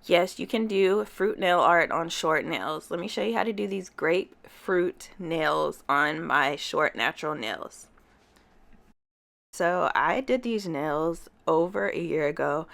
Yes, you can do fruit nail art on short nails. Let me show you how to do these grapefruit nails on my short natural nails. So I did these nails over a year ago,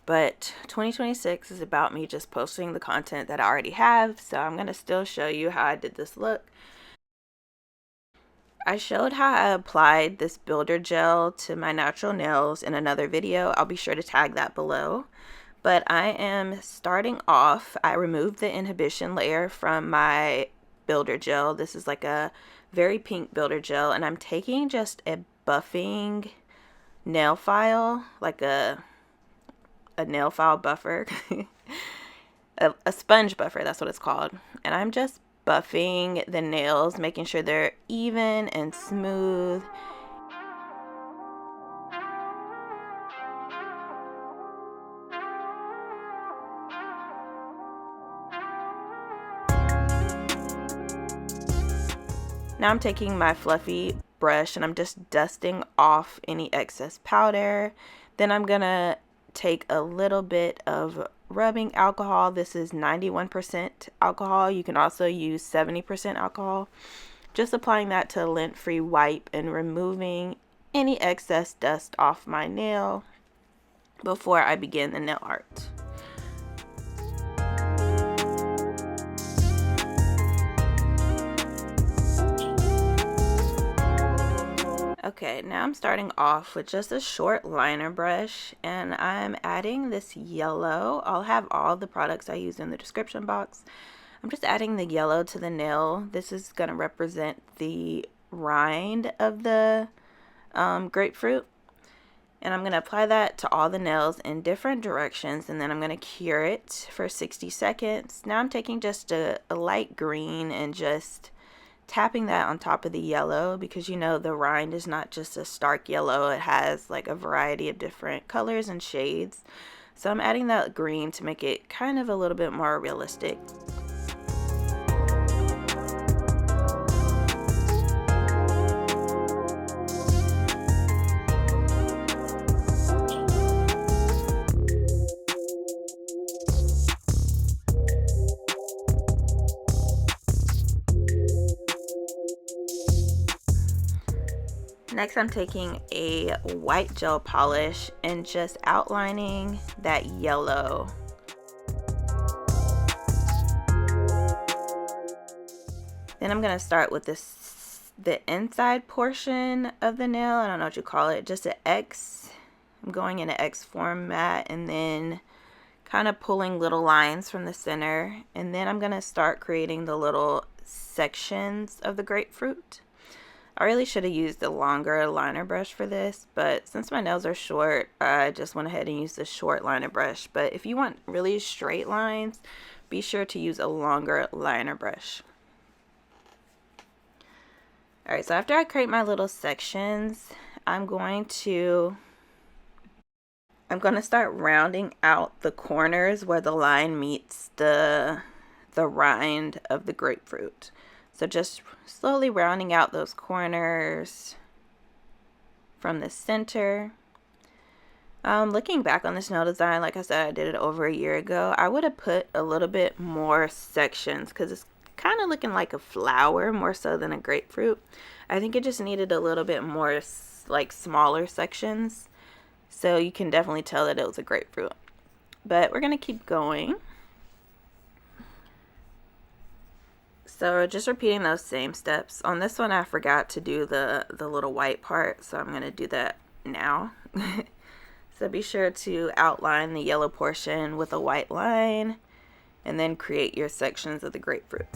but 2026 is about me just posting the content that I already have, so I'm going to still show you how I did this look. I showed how I applied this builder gel to my natural nails in another video. I'll be sure to tag that below. But I am starting off, I removed the inhibition layer from my builder gel. This is like a very pink builder gel, and I'm taking just a buffing nail file, like a nail file buffer, a sponge buffer, that's what it's called. And I'm just buffing the nails, making sure they're even and smooth. Now I'm taking my fluffy brush and I'm just dusting off any excess powder. Then I'm gonna take a little bit of rubbing alcohol. This is 91% alcohol. You can also use 70% alcohol. Just applying that to a lint-free wipe and removing any excess dust off my nail before I begin the nail art. Okay, now I'm starting off with just a short liner brush, and I'm adding this yellow. I'll have all the products I use in the description box. I'm just adding the yellow to the nail. This is going to represent the rind of the grapefruit. And I'm going to apply that to all the nails in different directions, and then I'm going to cure it for 60 seconds. Now I'm taking just a light green and just tapping that on top of the yellow, because you know the rind is not just a stark yellow, it has like a variety of different colors and shades. So I'm adding that green to make it kind of a little bit more realistic. Next, I'm taking a white gel polish and just outlining that yellow. Then I'm going to start with the inside portion of the nail. I don't know what you call it, just an X. I'm going in an X format and then kind of pulling little lines from the center. And then I'm going to start creating the little sections of the grapefruit. I really should have used a longer liner brush for this, but since my nails are short, I just went ahead and used the short liner brush. But if you want really straight lines, be sure to use a longer liner brush. Alright, so after I create my little sections, I'm going to start rounding out the corners where the line meets the rind of the grapefruit. So just slowly rounding out those corners from the center. Looking back on this nail design, like I said, I did it over a year ago. I would have put a little bit more sections because it's kind of looking like a flower more so than a grapefruit. I think it just needed a little bit more like smaller sections. So you can definitely tell that it was a grapefruit. But we're going to keep going. So just repeating those same steps. On this one I forgot to do the little white part, so I'm going to do that now. So be sure to outline the yellow portion with a white line and then create your sections of the grapefruit.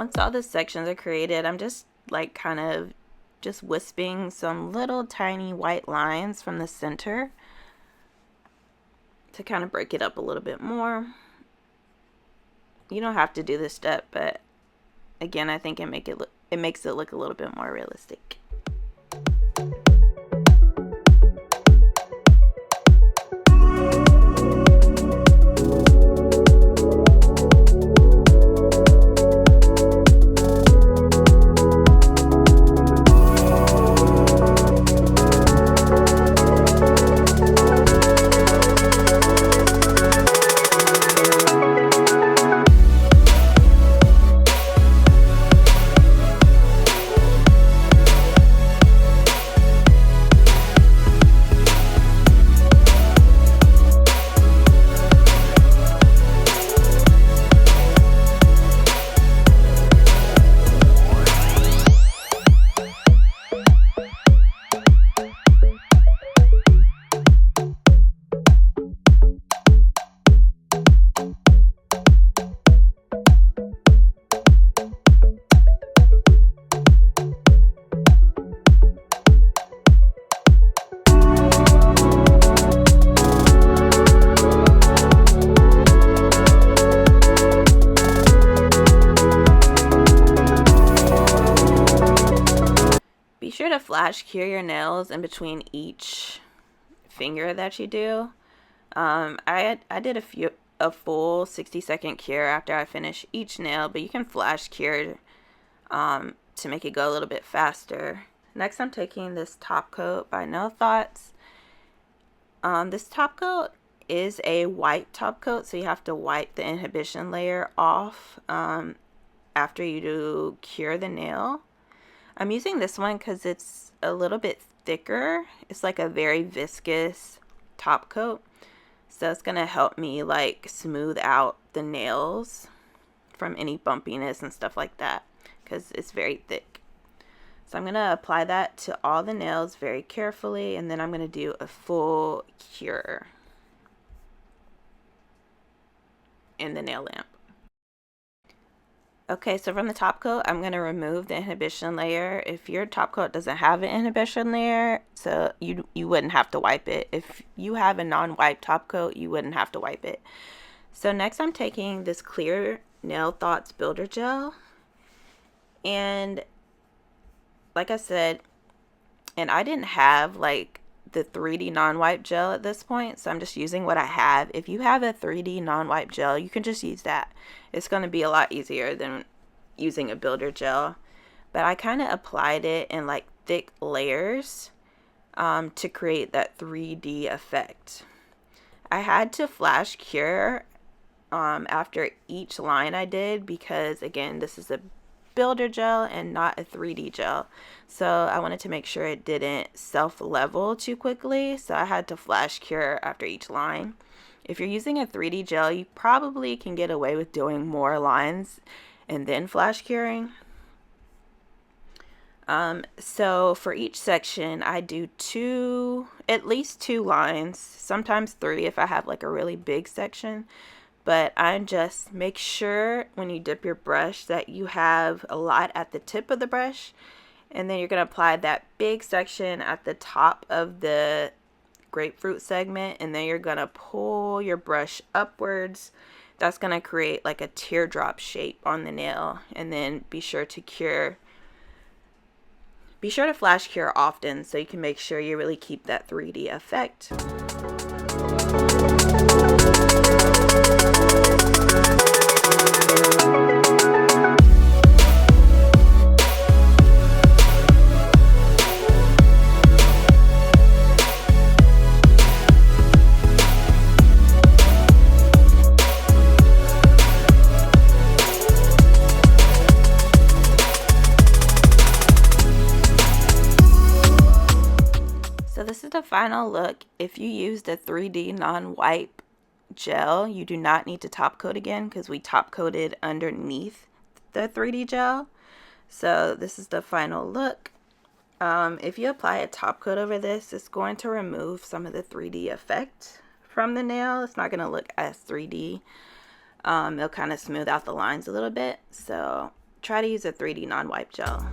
once all the sections are created, I'm just like kind of just wisping some little tiny white lines from the center to kind of break it up a little bit more. You don't have to do this step, but again, I think it makes it look a little bit more realistic. Be sure to flash cure your nails in between each finger that you do. I did a full 60-second cure after I finish each nail, but you can flash cure to make it go a little bit faster. Next, I'm taking this top coat by No Thoughts. This top coat is a white top coat, so you have to wipe the inhibition layer off after you do cure the nail. I'm using this one because it's a little bit thicker. It's like a very viscous top coat. So it's going to help me like smooth out the nails from any bumpiness and stuff like that because it's very thick. So I'm going to apply that to all the nails very carefully, and then I'm going to do a full cure in the nail lamp. Okay, so from the top coat, I'm going to remove the inhibition layer. If your top coat doesn't have an inhibition layer, so you wouldn't have to wipe it. If you have a non-wipe top coat, you wouldn't have to wipe it. So next I'm taking this clear Nail Thoughts Builder Gel. And like I said, and I didn't have like the 3D non-wipe gel at this point, so I'm just using what I have. If you have a 3D non-wipe gel, you can just use that. It's going to be a lot easier than using a builder gel, but I kind of applied it in like thick layers to create that 3D effect. I had to flash cure after each line I did because again, this is a builder gel and not a 3D gel, so I wanted to make sure it didn't self-level too quickly, so I had to flash cure after each line. If you're using a 3D gel, you probably can get away with doing more lines and then flash curing. So for each section I do at least two lines, sometimes 3 if I have like a really big section. But I just make sure when you dip your brush that you have a lot at the tip of the brush, and then you're going to apply that big section at the top of the grapefruit segment, and then you're going to pull your brush upwards. That's going to create like a teardrop shape on the nail, and then be sure to flash cure often so you can make sure you really keep that 3D effect. So this is the final look. If you used a 3D non-wipe gel, you do not need to top coat again because we top coated underneath the 3D gel. So this is the final look. If you apply a top coat over this, it's going to remove some of the 3D effect from the nail. It's not going to look as 3D. It'll kind of smooth out the lines a little bit. So try to use a 3D non-wipe gel.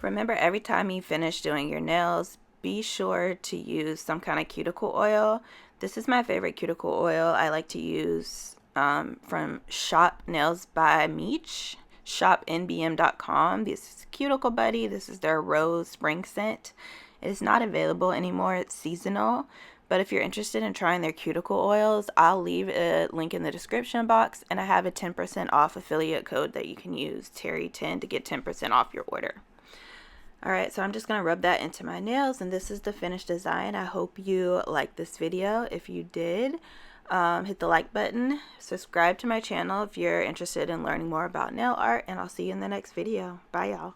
Remember, every time you finish doing your nails, be sure to use some kind of cuticle oil. This is my favorite cuticle oil. I like to use from Shop Nails by Meech, shopnbm.com. This is Cuticle Buddy. This is their rose spring scent. It is not available anymore. It's seasonal. But if you're interested in trying their cuticle oils, I'll leave a link in the description box, and I have a 10% off affiliate code that you can use, Teri10, to get 10% off your order. Alright, so I'm just going to rub that into my nails, and this is the finished design. I hope you liked this video. If you did, hit the like button, subscribe to my channel if you're interested in learning more about nail art, and I'll see you in the next video. Bye, y'all.